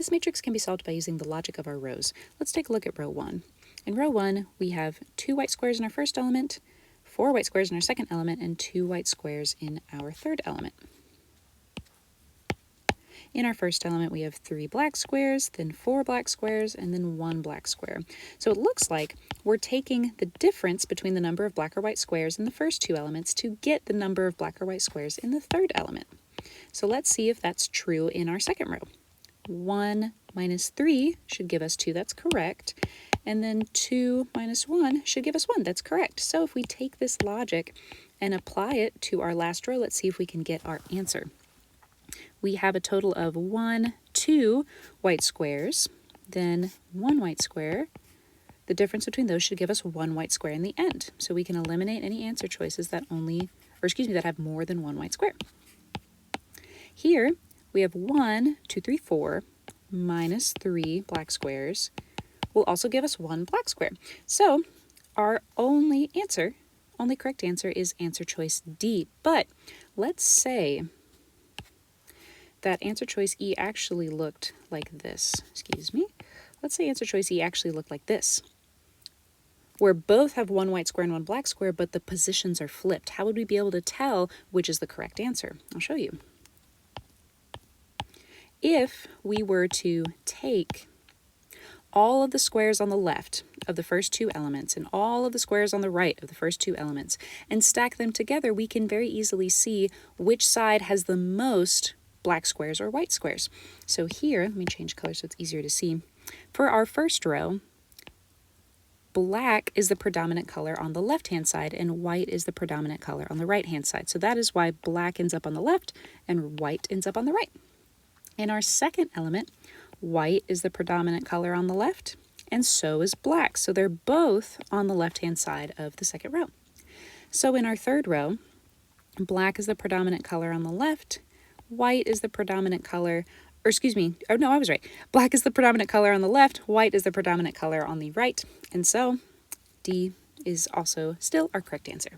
This matrix can be solved by using the logic of our rows. Let's take a look at row 1. In row 1, we have 2 white squares in our first element, 4 white squares in our second element, and 2 white squares in our third element. In our first element, we have 3 black squares, then 4 black squares, and then 1 black square. So it looks like we're taking the difference between the number of black or white squares in the first 2 elements to get the number of black or white squares in the third element. So let's see if that's true in our second row. 1 minus 3 should give us 2, that's correct. And then 2 minus 1 should give us 1, that's correct. So if we take this logic and apply it to our last row, let's see if we can get our answer. We have a total of 2 white squares, then 1 white square. The difference between those should give us 1 white square in the end. So we can eliminate any answer choices that that have more than 1 white square. Here we have 1, 2, 3, 4 minus 3 black squares will also give us 1 black square. So our only correct answer is answer choice D. But let's say that answer choice E actually looked like this. Let's say answer choice E actually looked like this, where both have 1 white square and 1 black square, but the positions are flipped. How would we be able to tell which is the correct answer? I'll show you. If we were to take all of the squares on the left of the first 2 elements and all of the squares on the right of the first 2 elements and stack them together, we can very easily see which side has the most black squares or white squares. So here, let me change color so it's easier to see. For our first row, black is the predominant color on the left-hand side and white is the predominant color on the right-hand side. So that is why black ends up on the left and white ends up on the right. In our second element, white is the predominant color on the left, and so is black. So they're both on the left-hand side of the second row. So in our third row, black is the predominant color on the left, white is the predominant color, Black is the predominant color on the left, white is the predominant color on the right, and so D is also still our correct answer.